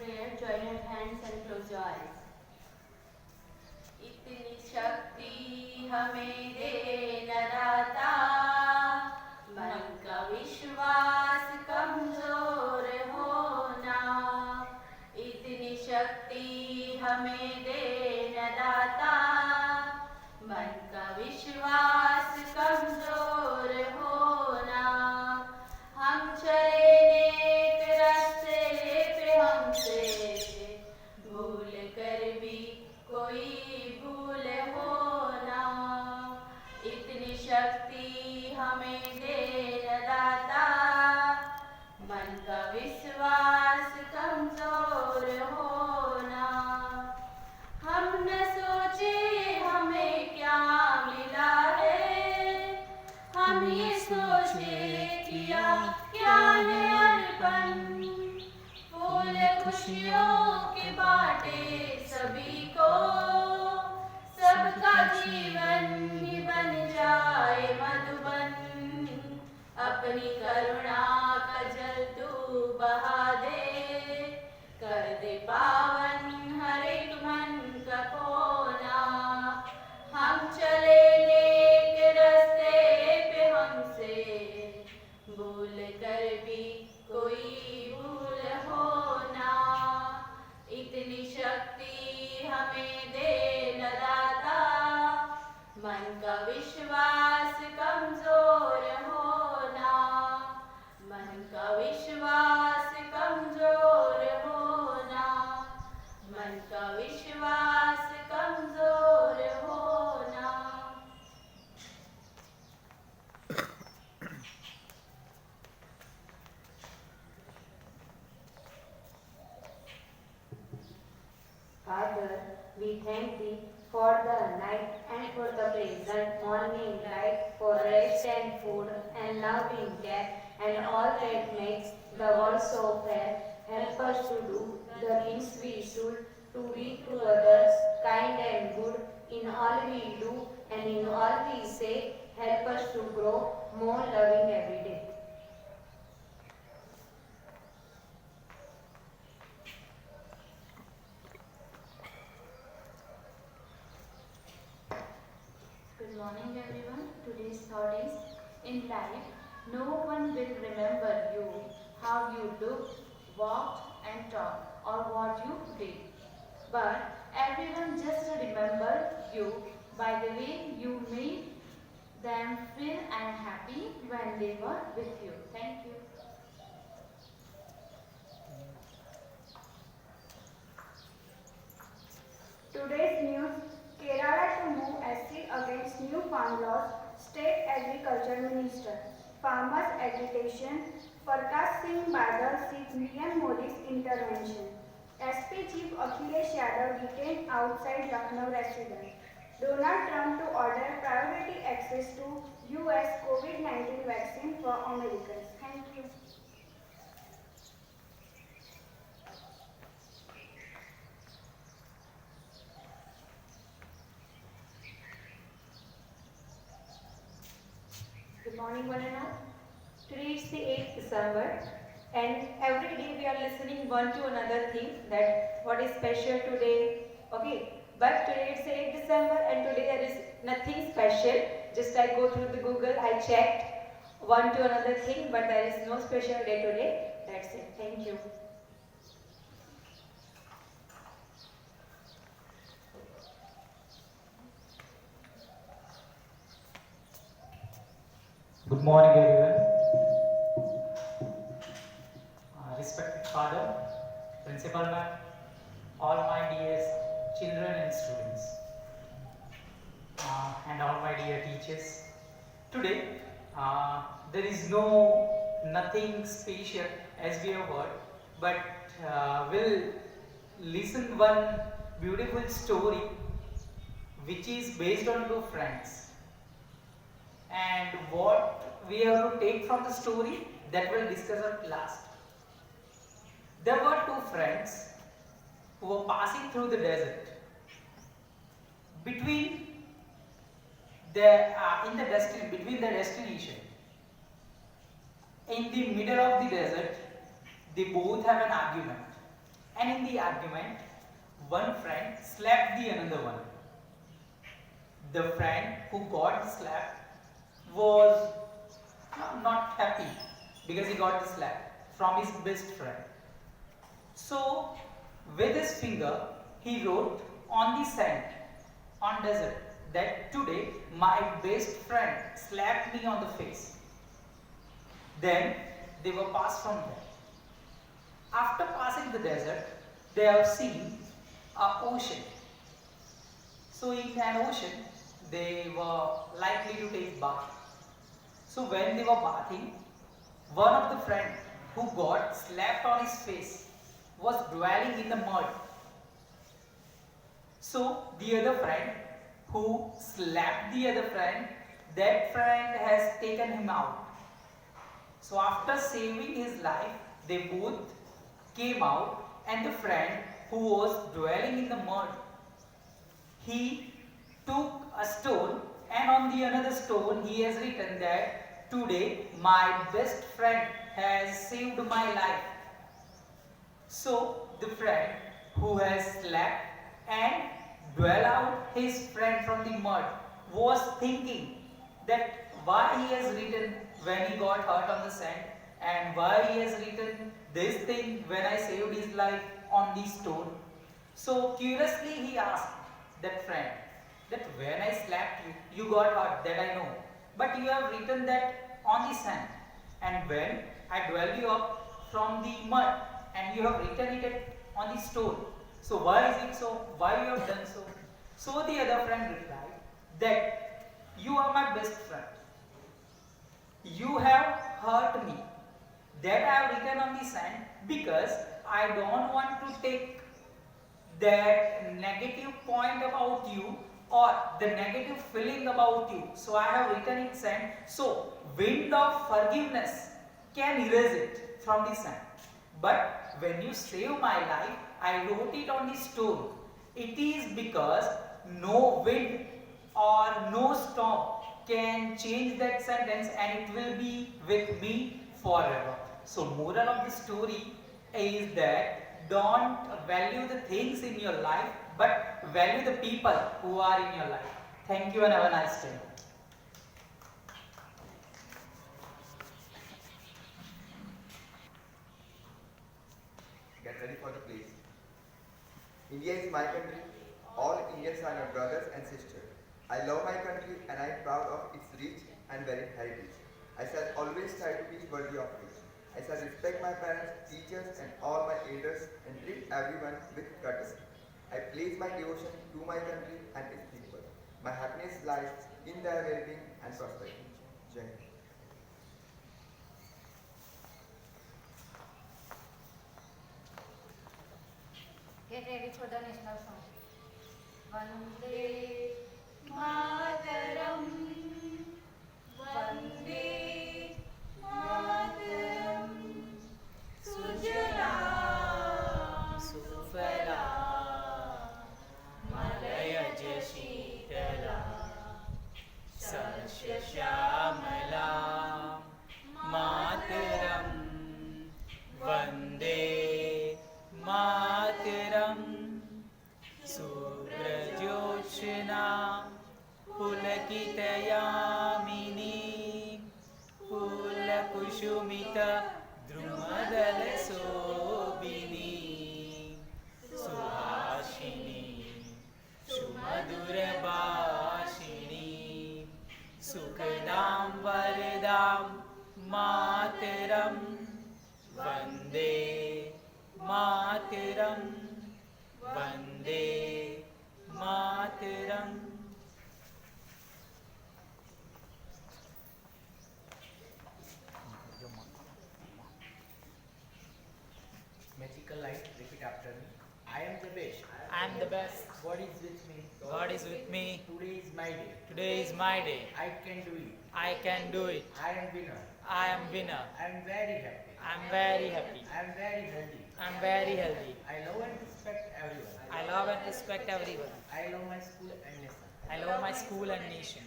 here, join your hands and close your eyes. इतनी शक्ति हमें दे न दाता, मन का विश्वास कमजोर होना। इतनी शक्ति हमें दे न दाता, मन का विश्वास कमजोर होना। हम चले नेक रास्ते पे, हमसे भूल कर भी कोई भूल होना। इतनी शक्ति हमें दे न दाता, मन का विश्वास कमजोर होना। हम न सोचे हमें क्या मिला है, हम ये सोचे किया क्या है अर्पण। फूल खुशियों के बाटे सभी को, सबका जीवन ही बन जाए मधुबन। अपनी करुणा का जल तू बहा दे, कर दे पावन हर एक मन का कोना। हम चले नेक रास्ते पे, हमसे भूल कर भी कोई भूल होना। इतनी शक्ति हमें दे न दाता, मन का विश्वास कमजोर होना। मन का विश्वास कमजोर होना, मन का विश्वास कमजोर होना। Father, we thank Thee for the night and for the present morning light, for rest and food and loving care and all that makes the world so fair. Help us to do the things we should, to be to others kind and good in all we do and in all we say. Help us to grow more loving every day. Good morning everyone. Today's thought is, in life, no one will remember you, how you looked, walked and talked, or what you did. But everyone just remember you by the way you made them feel and happy when they were with you. Thank you. Today's news: Kerala to move SC against new farm laws, State Agriculture Minister. Farmers agitation, Prakash Singh Badal seeks PM Modi's intervention. SP Chief Akhilesh Yadav detained outside Lucknow residence. Donald Trump to order priority access to US COVID-19 vaccine for Americans. Thank you. Good morning, one and all. Today is the 8th December, and every day we are listening one to another thing that what is special today. Okay, but today it's the 8th December, and today there is nothing special. Just I go through the Google, I checked one to another thing, but there is no special day today. That's it. Thank you. Good morning, everyone. Respected Father, Principal Ma'am, all my dear children and students, and all my dear teachers. Today, there is nothing special as we have heard, but we'll listen one beautiful story which is based on two friends. And what we have to take from the story, that we'll discuss at last. There were two friends who were passing through the desert. Between between the destination, in the middle of the desert, they both have an argument, and in the argument, one friend slapped the another one. The friend who got slapped was not happy because he got the slap from his best friend. So, with his finger, he wrote on the sand, on desert, that today my best friend slapped me on the face. Then they were passed from there. After passing the desert, they have seen an ocean. So in an ocean, they were likely to take bath. So when they were bathing, one of the friends who got slapped on his face was dwelling in the mud. So the other friend who slapped the other friend, that friend has taken him out. So after saving his life, they both came out, and the friend who was dwelling in the mud, he took a stone, and on the another stone he has written that today my best friend has saved my life. So the friend who has slapped and dwell out his friend from the mud was thinking that why he has written when he got hurt on the sand, and why he has written this thing when I saved his life on the stone. So curiously he asked that friend that when I slapped you, you got hurt, that I know. But you have written that on the sand, and when I dwell you up from the mud, and you have written it on the stone. So why is it so? Why you have done so? So the other friend replied that you are my best friend. You have hurt me. That I have written on the sand because I don't want to take that negative point about you or the negative feeling about you. So I have written it sand. So wind of forgiveness can erase it from the sand. But when you save my life, I wrote it on the stone. It is because no wind or no storm can change that sentence, and it will be with me forever. So moral of the story is that don't value the things in your life, but value the people who are in your life. Thank you and have a nice day. Get ready for the place. India is my country. All Indians are my brothers and sisters. I love my country and I am proud of its rich and varied heritage. I shall always try to be worthy of it. I shall respect my parents, teachers and all my elders and treat everyone with courtesy. I place my devotion to my country and its people. My happiness lies in their well-being and prosperity. Jai Hind. Get ready for the national song. Vande Mataram, Vande Mataram, Sujalam Sufalam, Malayaj Sheetalam, Sasya Shyamalam, Mataram, Vande Mataram, Subrajoshna, Pulakitayamini, Pulakushumita, Drumadala Sobini, Suhashini, Shumadura Bhashini, Sukadam Varadam, Mataram, Vande Mataram, Vande Mataram. Magical light, repeat after me. I am the best. I am the best. God is with me. God is with me. Today is my day. Today is my day. I can do it. I can do it. I am winner. I am winner. I am very happy. I am very happy. I am very healthy. I am very healthy. I love and respect everyone. I love and respect everyone. I love my school and nation. I love my school and nation.